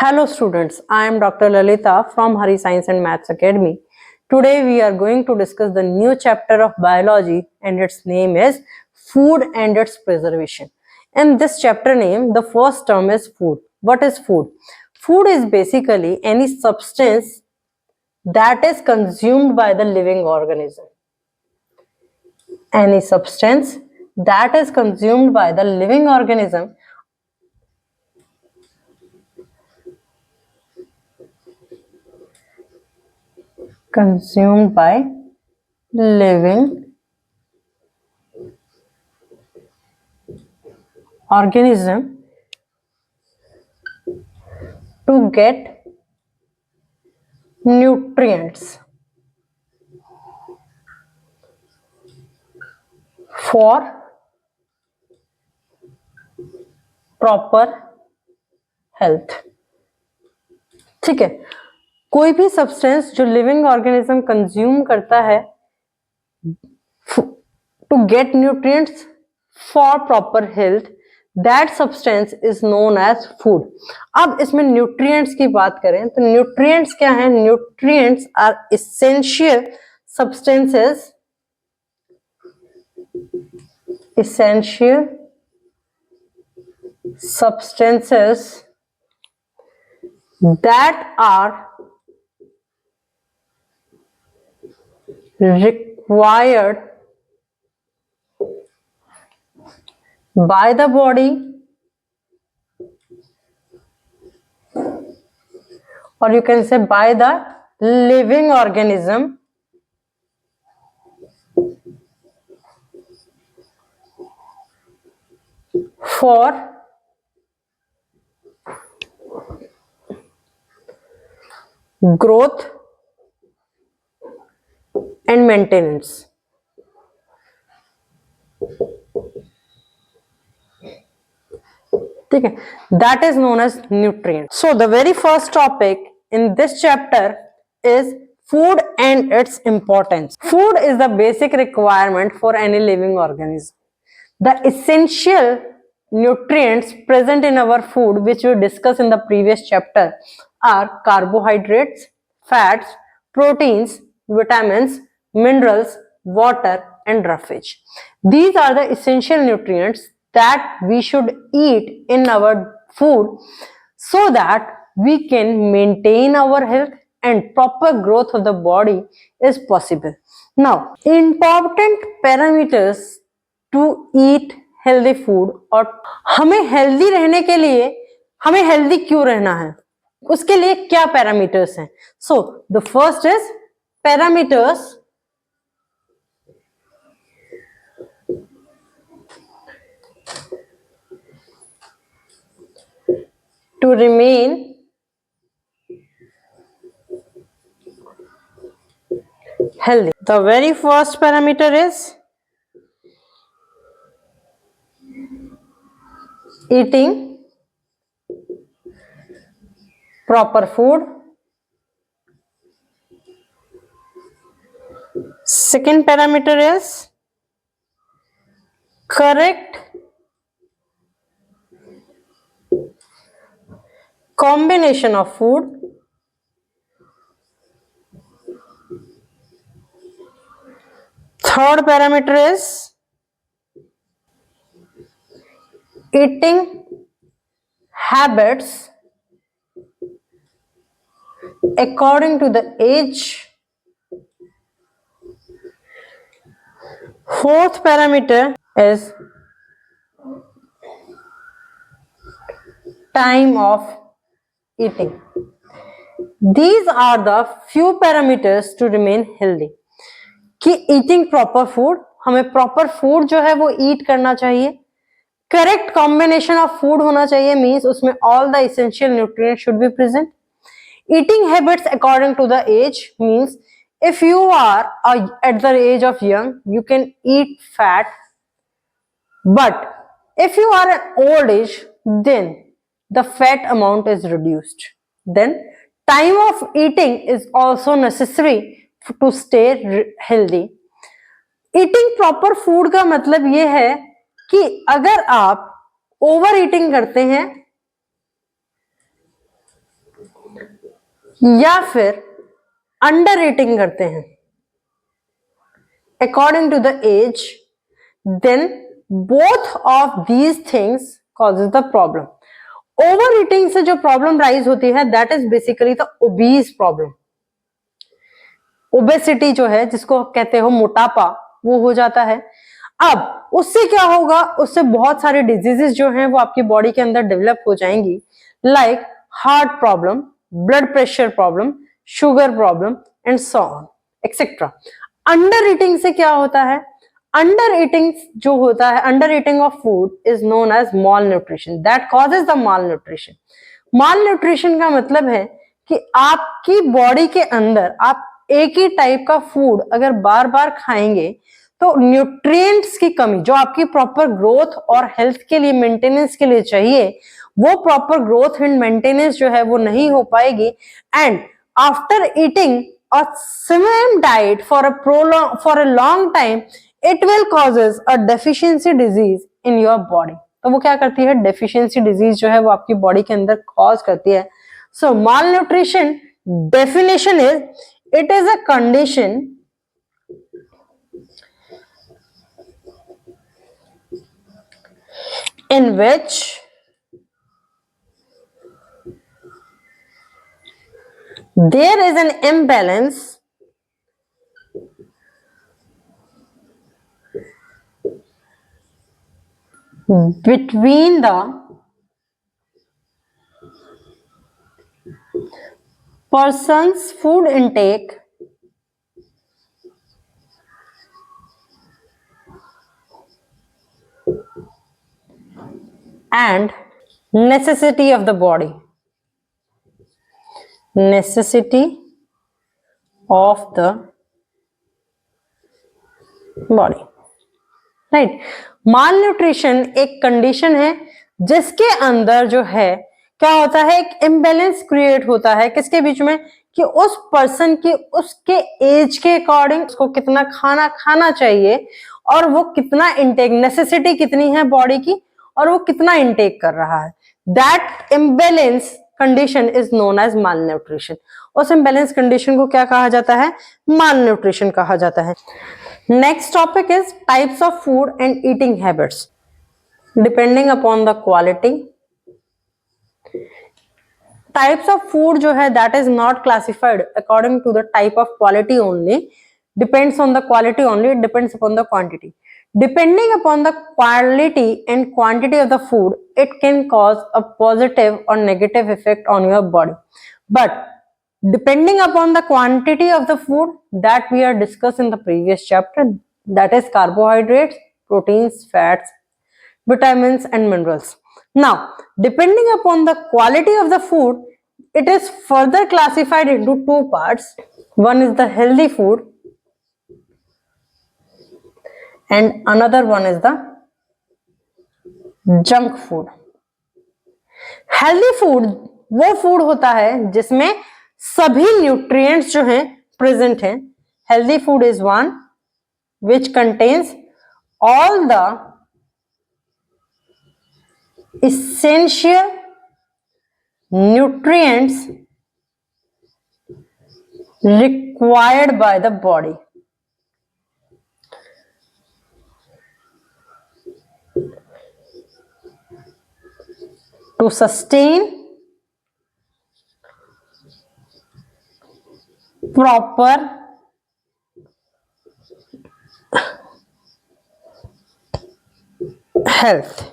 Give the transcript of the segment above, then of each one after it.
Hello students, I am Dr. Lalita from Hari Science and Maths Academy. Today we are going to discuss the new chapter of biology and its name is food and its preservation. In this chapter name, the first term is food. What is food? Food is basically any substance that is consumed by the living organism. Any substance that is consumed by the living organism consumed by living organism to get nutrients for proper health. ठीक है, कोई भी substance जो living organism consume करता है to get nutrients for proper health, that substance is known as food. अब इसमें nutrients की बात करें तो न्यूट्रिएंट्स क्या है? Nutrients are essential substances, essential substances that are required by the body or you can say by the living organism for growth and maintenance. ठीक है, that is known as nutrient. So the very first topic in this chapter is food and its importance. Food is the basic requirement for any living organism. The essential nutrients present in our food, which we discussed in the previous chapter, are carbohydrates, fats, proteins, vitamins, minerals, water, and roughage. These are the essential nutrients that we should eat in our food so that we can maintain our health and proper growth of the body is possible. Now, important parameters to eat healthy food, और हमें healthy रहने के लिए हमें healthy क्यों रहना है, उसके लिए क्या पैरामीटर्स हैं. So the first is parameters to remain healthy. The very first parameter is eating proper food. Second parameter is correct combination of food. Third parameter is eating habits according to the age. Fourth parameter is time of eating. These are the few parameters to remain healthy. कि eating proper food, हमें proper food जो है वो eat करना चाहिए, correct combination of food होना चाहिए, means उसमें all the essential nutrient should be present. Eating habits according to the age means if you are at the age of young you can eat fat, but if you are at old age then the fat amount is reduced. Then time of eating is also necessary to stay healthy. Eating proper food का मतलब ये है कि अगर आप over eating करते हैं या फिर अंडर ईटिंग करते हैं according to the age, then both of these things causes the problem. Overeating से जो प्रॉब्लम राइज होती है that is basically the obese problem. Obesity जो है जिसको कहते हो मोटापा, वो हो जाता है। अब उससे क्या होगा, उससे बहुत सारे डिजीजेस जो हैं वो आपकी बॉडी के अंदर डेवलप हो जाएंगी, like heart problem, blood pressure problem, sugar problem and so on etcetera. Under eating से क्या होता है, अंडर ईटिंग जो होता है, under eating of food is known as malnutrition, that causes the malnutrition. Malnutrition का मतलब है कि आपकी बॉडी के अंदर आप एक ही टाइप का फूड अगर बार बार खाएंगे तो न्यूट्रिएंट्स की कमी, जो आपकी प्रॉपर ग्रोथ और हेल्थ के लिए, मेंटेनेंस के लिए चाहिए, वो प्रॉपर ग्रोथ एंड मेंटेनेंस जो है वो नहीं हो पाएगी। And after eating a same diet for a long time, it will causes a deficiency disease in your body. तो वो क्या करती है, डेफिशिएंसी डिजीज जो है वो आपकी बॉडी के अंदर कॉज करती है। So malnutrition definition is, it is a condition in which there is an imbalance between the person's food intake and necessity of the body, necessity of the body, right. Mall nutrition एक condition है जिसके अंदर जो है क्या होता है, एक इम्बैलेंस क्रिएट होता है किसके बीच में, कि उस पर्सन की, उसके एज के अकॉर्डिंग उसको कितना खाना खाना चाहिए और वो कितना इंटेक, नेसेसिटी कितनी है बॉडी की और वो कितना इंटेक कर रहा है। That imbalance condition is known as malnutrition. उस इम्बैलेंस कंडीशन को क्या कहा जाता है, माल न्यूट्रिशन कहा जाता है। Next topic is types of food and eating habits. Depending upon the quality, types of food जो है that is not classified according to the type of quality only, depends on the quality only, it depends upon the quantity. Depending upon the quality and quantity of the food, it can cause a positive or negative effect on your body. But depending upon the quantity of the food that we are discussed in the previous chapter, that is carbohydrates, proteins, fats, vitamins and minerals. Now, depending upon the quality of the food, it is further classified into two parts. One is the healthy food and another one is the junk food. Healthy food वो food होता है जिसमें सभी nutrients जो हैं present हैं। Healthy food is one which contains all the essential nutrients required by the body. To sustain proper health.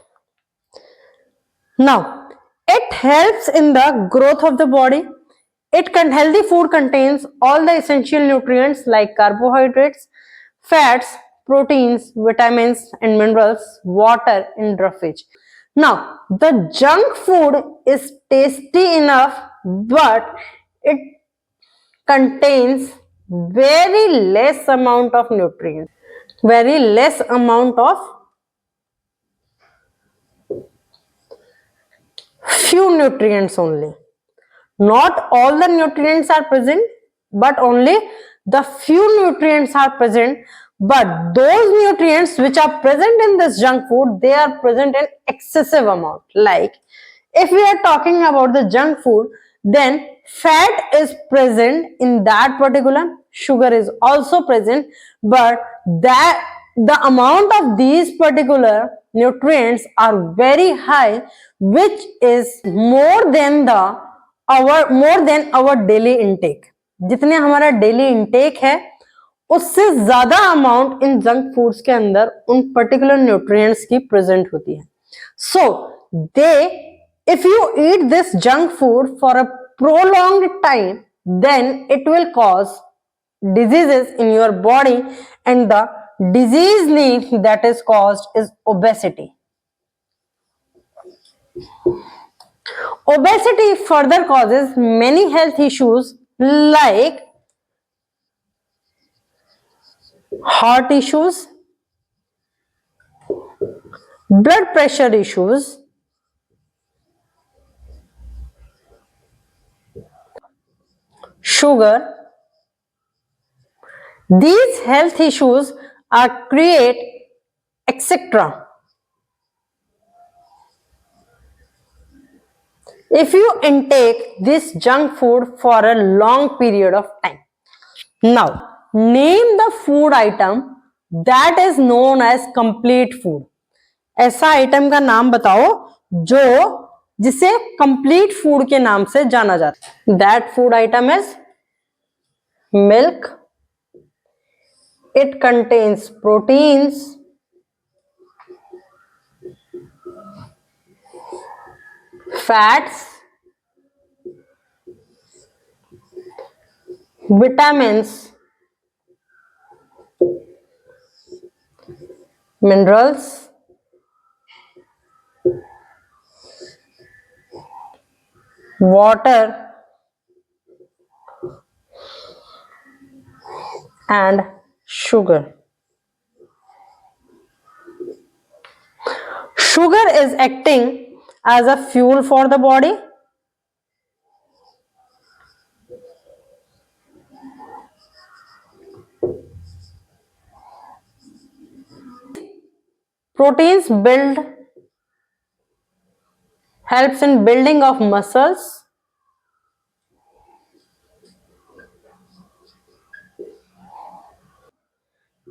Now, it helps in the growth of the body. Healthy food contains all the essential nutrients like carbohydrates, fats, proteins, vitamins and minerals, water and roughage. Now, the junk food is tasty enough, but it contains very less amount of nutrients, very less amount of few nutrients only. Not all the nutrients are present, but only the few nutrients are present. But those nutrients which are present in this junk food, they are present in excessive amount. Like if we are talking about the junk food, then fat is present in that particular, sugar is also present, but that the amount of these particular nutrients are very high, which is more than our daily intake. जितने हमारा daily intake है उससे ज्यादा amount in junk foods के अंदर उन particular nutrients की present होती है. सो दे if you eat this junk food for a prolonged time, then it will cause diseases in your body, and the disease name that is caused is obesity. Obesity further causes many health issues like heart issues, blood pressure issues, sugar. These health issues are create etc. if you intake this junk food for a long period of time. Now, name the food item that is known as complete food. ऐसा item का नाम बताओ जो जिसे complete food के नाम से जाना जाता है. That food item is milk. It contains proteins, fats, vitamins, minerals, water, and sugar. Sugar is acting as a fuel for the body. Proteins helps in building of muscles,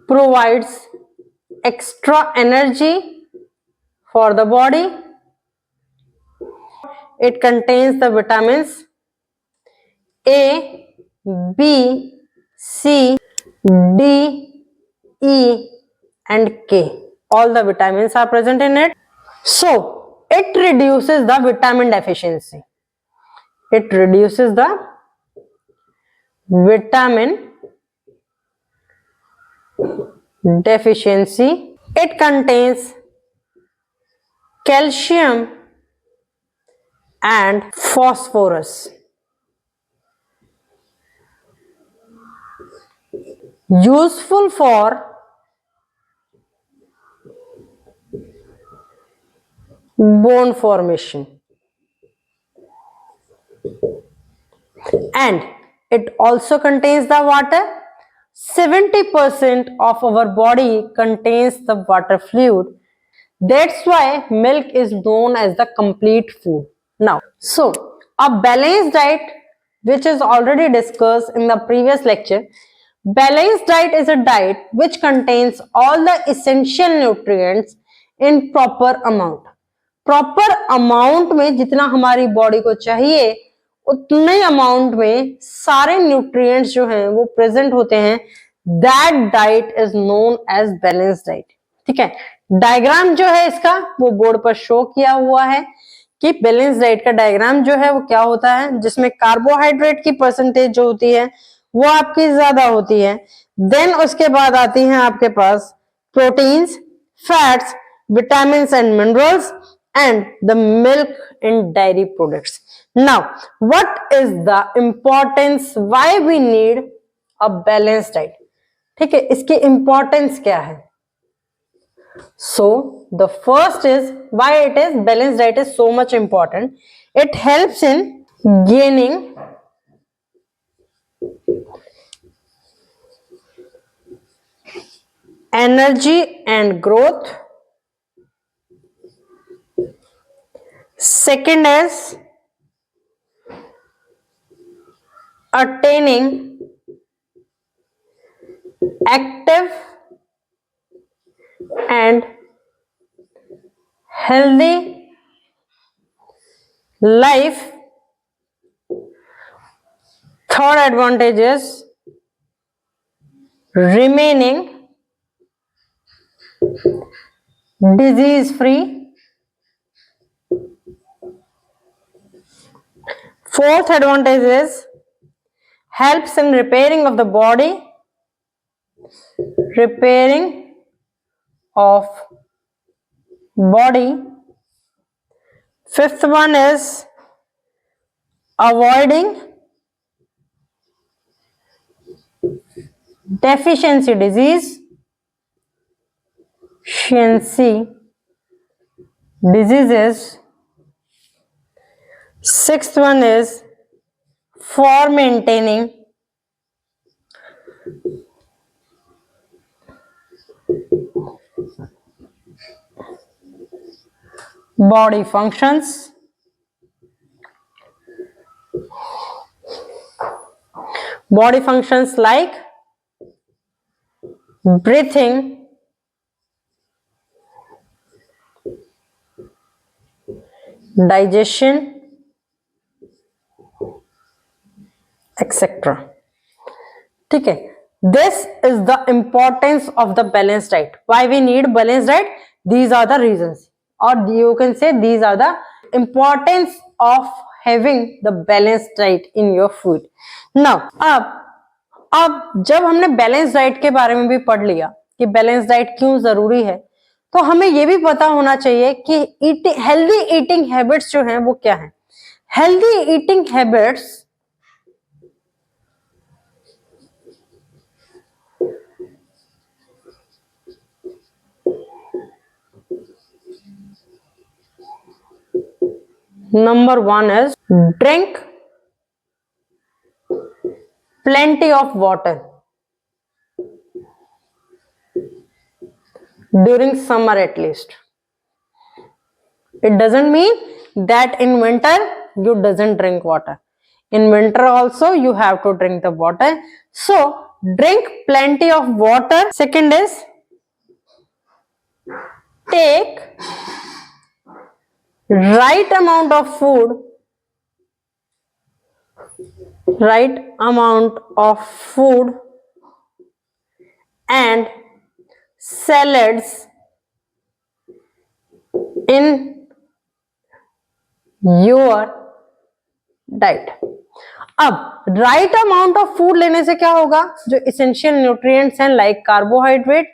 provides extra energy for the body. It contains the vitamins A, B, C, D, E, and K. All the vitamins are present in it. So, it reduces the vitamin deficiency. It reduces the vitamin deficiency. It contains calcium and phosphorus. Useful for bone formation, and it also contains the water. 70% of our body contains the water fluid. That's why milk is known as the complete food. Now, so a balanced diet, which is already discussed in the previous lecture. Balanced diet is a diet which contains all the essential nutrients in proper amount. Proper amount में जितना हमारी body को चाहिए उतने amount में सारे nutrients जो हैं वो प्रेजेंट होते हैं. That diet is known as balance diet. ठीक है, डायग्राम जो है इसका वो बोर्ड पर शो किया हुआ है कि बैलेंस डाइट का डायग्राम जो है वो क्या होता है, जिसमें कार्बोहाइड्रेट की परसेंटेज जो होती है वो आपकी ज्यादा होती है. देन उसके बाद आती हैं आपके पास proteins, fats, vitamins and minerals and the milk and dairy products. Now, what is the importance why we need a balanced diet? ठीक है, इसकी importance क्या है? So, the first is why it is balanced diet is so much important. It helps in gaining energy and growth. Second is attaining active and healthy life. Third advantage is remaining disease free. Fourth advantage is helps in repairing of the body, repairing of body. Fifth one is avoiding deficiency diseases. Sixth one is for maintaining body functions. Body functions like breathing, digestion, etc. ठीक है. This is the importance of the balanced diet. Why we need balanced diet? These are the reasons, or you can say these are the importance of having the balanced diet in your food. Now, अब जब हमने balance diet के बारे में भी पढ़ लिया कि बैलेंस डाइट क्यों जरूरी है, तो हमें यह भी पता होना चाहिए कि हेल्दी ईटिंग हैबिट्स जो हैं वो क्या है. Healthy eating habits number one is drink plenty of water during summer at least. It doesn't mean that in winter you doesn't drink water. In winter also you have to drink the water. So drink plenty of water. Second is take right amount of food and salads in your diet. अब right amount of food लेने से क्या होगा, जो essential nutrients हैं like carbohydrate,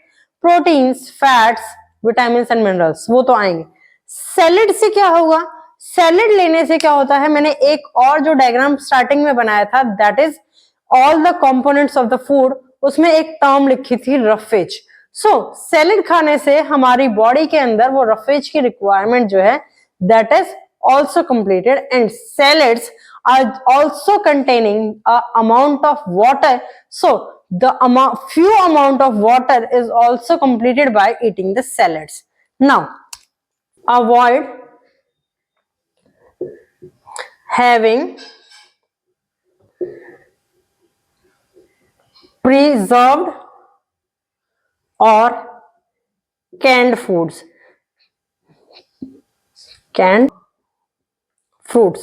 proteins, fats, vitamins and minerals वो तो आएंगे. सैलेड से क्या होगा, सैलेड लेने से क्या होता है, मैंने एक और जो डायग्राम स्टार्टिंग में बनाया था that is all the components of the food, उसमें एक टर्म लिखी थी रफेज. सो सैलेड खाने से हमारी बॉडी के अंदर वो रफेज की रिक्वायरमेंट जो है that is also completed, and salads are also containing a amount of water, so the few amount of water is also completed by eating the salads. Now avoid having preserved or canned foods, canned fruits.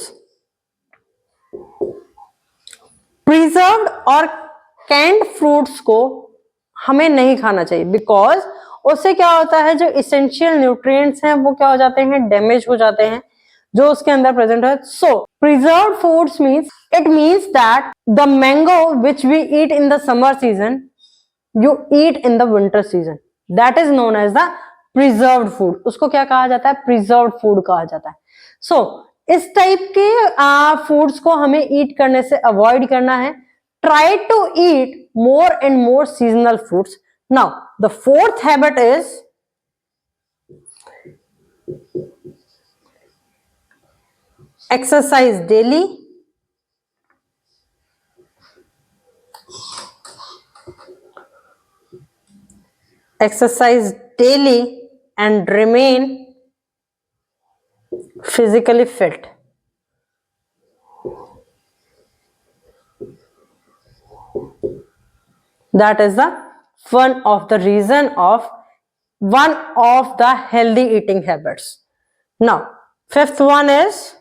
Preserved और canned fruits को हमें नहीं खाना चाहिए because उससे क्या होता है, जो इसेंशियल न्यूट्रिएंट्स हैं वो क्या हो जाते हैं, डैमेज हो जाते हैं जो उसके अंदर प्रेजेंट है. So preserved foods means that the mango which we eat in the summer season you eat in the winter season, that is known as the preserved food. उसको क्या कहा जाता है, प्रिजर्व्ड फूड कहा जाता है. सो इस टाइप के फूड्स को हमें ईट करने से अवॉइड करना है. Try to eat more and more seasonal foods. Now the fourth habit is exercise daily. Exercise daily and remain physically fit. That is the one of the reason of one of the healthy eating habits. Now, fifth one is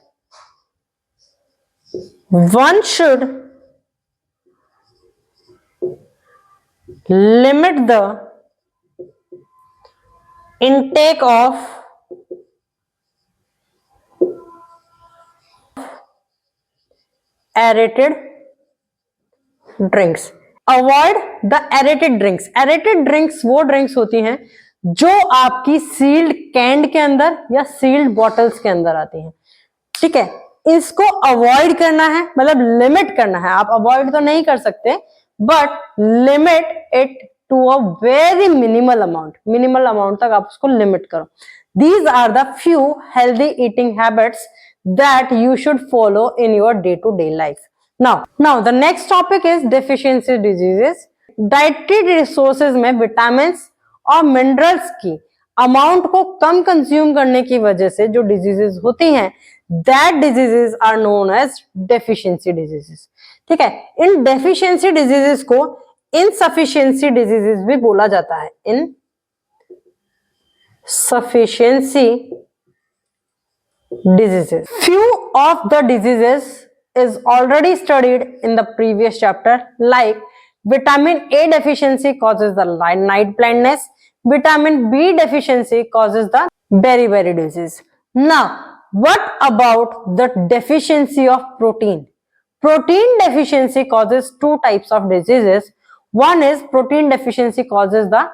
one should limit the intake of aerated drinks. Avoid the aerated drinks. Aerated drinks वो drinks होती हैं जो आपकी sealed canned के अंदर या sealed bottles के अंदर आती हैं. ठीक है, इसको अवॉइड करना है, मतलब लिमिट करना है. आप अवॉइड तो नहीं कर सकते, but limit it to a very minimal amount. Minimal amount तक आप उसको लिमिट करो. These are the few healthy eating habits that you should follow in your day-to-day life. Now the next topic is deficiency diseases. Dietary resources में vitamins और minerals की amount को कम consume करने की वजह से जो डिजीजेस होती हैं, that diseases are known as deficiency diseases. ठीक है, इन deficiency diseases को insufficiency diseases भी बोला जाता है. Insufficiency diseases. Few of the diseases is already studied in the previous chapter, like vitamin A deficiency causes the night blindness, vitamin B deficiency causes the beriberi disease. Now, what about the deficiency of protein? Protein deficiency causes two types of diseases. One is protein deficiency causes the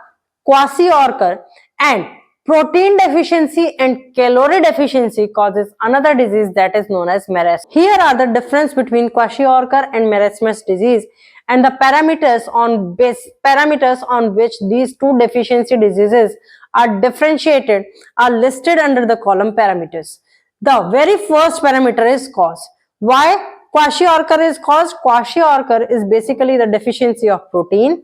kwashiorkor, and protein deficiency and calorie deficiency causes another disease that is known as marasmus. Here are the difference between kwashiorkor and marasmus disease, and the parameters on which these two deficiency diseases are differentiated are listed under the column parameters. The very first parameter is cause. Why kwashiorkor is caused? Kwashiorkor is basically the deficiency of protein.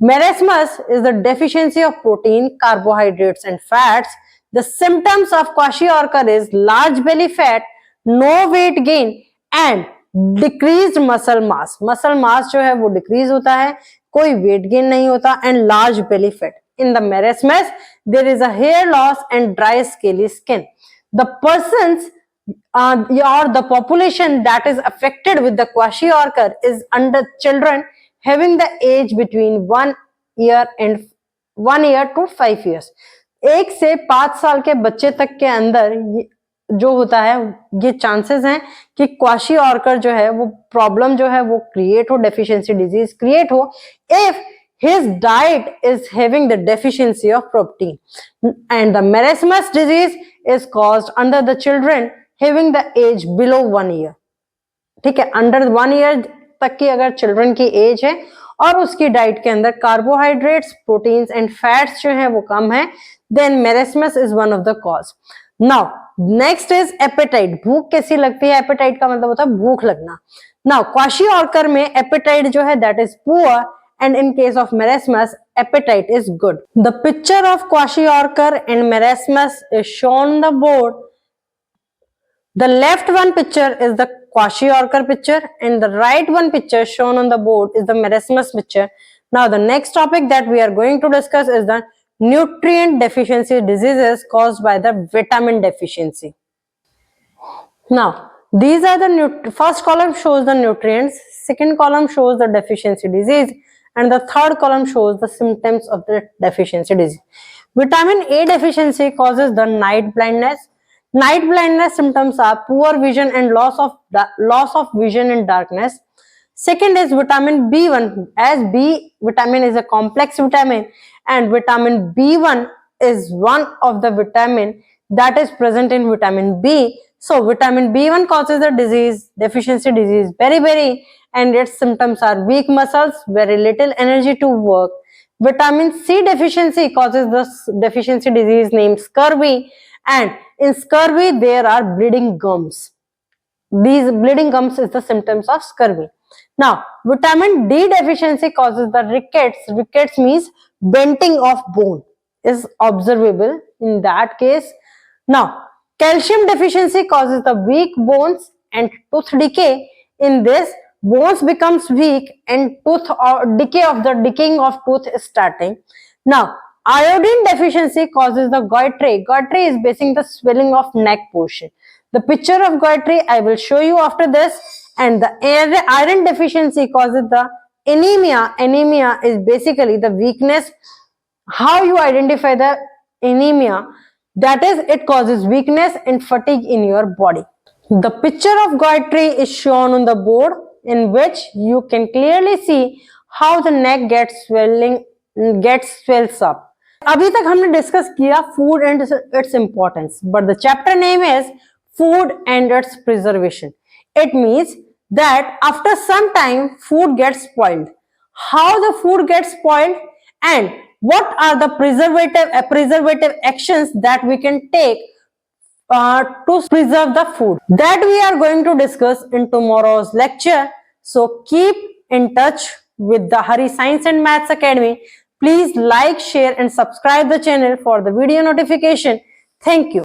Marasmus is the deficiency of protein, carbohydrates and fats. The symptoms of kwashiorkor is large belly fat, no weight gain and decreased muscle mass. Muscle mass जो है वो decrease होता है, कोई weight gain नहीं होता and large belly fat. In the marasmus, there is a hair loss and dry scaly skin. The persons or the population that is affected with the kwashiorkor is under children having the age between 1 year to 5 years. 1 से 5 साल के बच्चे तक के अंदर जो होता है, ये चांसेस हैं कि क्वाशियोर्कर जो है वो प्रॉब्लम जो है वो क्रिएट हो, डेफिशिएंसी डिजीज क्रिएट हो, if his diet is having the deficiency of protein. And the marasmus disease is caused under the children having the age below 1 year. ठीक है, अंडर 1 ईयर तक की अगर चिल्ड्रन की एज है और उसकी डाइट के अंदर कार्बोहाइड्रेट्स, प्रोटीन्स एंड फैट्स जो है वो कम है, then marasmus is one of the cause. Now next is appetite. भूख कैसी लगती है? एपेटाइट का मतलब होता है भूख लगना. नाउ क्वाशियोर्कर में एपेटाइट जो है that is poor, and in case of marasmus appetite is good. The picture of kwashiorkor and marasmus is shown on the board. The left one picture is the kwashiorkor picture and the right one picture shown on the board is the marasmus picture. Now the next topic that we are going to discuss is the nutrient deficiency diseases caused by the vitamin deficiency. Now these are the first column shows the nutrients, second column shows the deficiency disease, and the third column shows the symptoms of the deficiency disease. Vitamin A deficiency causes the night blindness. Night blindness symptoms are poor vision and loss of vision in darkness. Second is vitamin B1, as B vitamin is a complex vitamin and vitamin B1 is one of the vitamin that is present in vitamin B. So vitamin B1 causes the disease, deficiency disease, beriberi, and its symptoms are weak muscles, very little energy to work. Vitamin C deficiency causes the deficiency disease named scurvy, and in scurvy there are bleeding gums. These bleeding gums is the symptoms of scurvy. Now vitamin D deficiency causes the rickets. Rickets means bending of bone is observable in that case. Now calcium deficiency causes the weak bones and tooth decay. In this, bones becomes weak and tooth or decaying of tooth is starting. Now, iodine deficiency causes the goitre. Goitre is basically the swelling of neck portion. The picture of goitre I will show you after this. And the iron deficiency causes the anemia. Anemia is basically the weakness. How you identify the anemia? That is, it causes weakness and fatigue in your body. The picture of goitre is shown on the board, in which you can clearly see how the neck gets swells up. अभी तक हमने discuss किया food and its importance, but the chapter name is food and it's preservation. It means that after some time food gets spoiled. How the food gets spoiled and what are the preservative actions that we can take to preserve the food, that we are going to discuss in tomorrow's lecture. So keep in touch with the Hari Science and Maths Academy. Please like, share and subscribe the channel for the video notification. Thank you.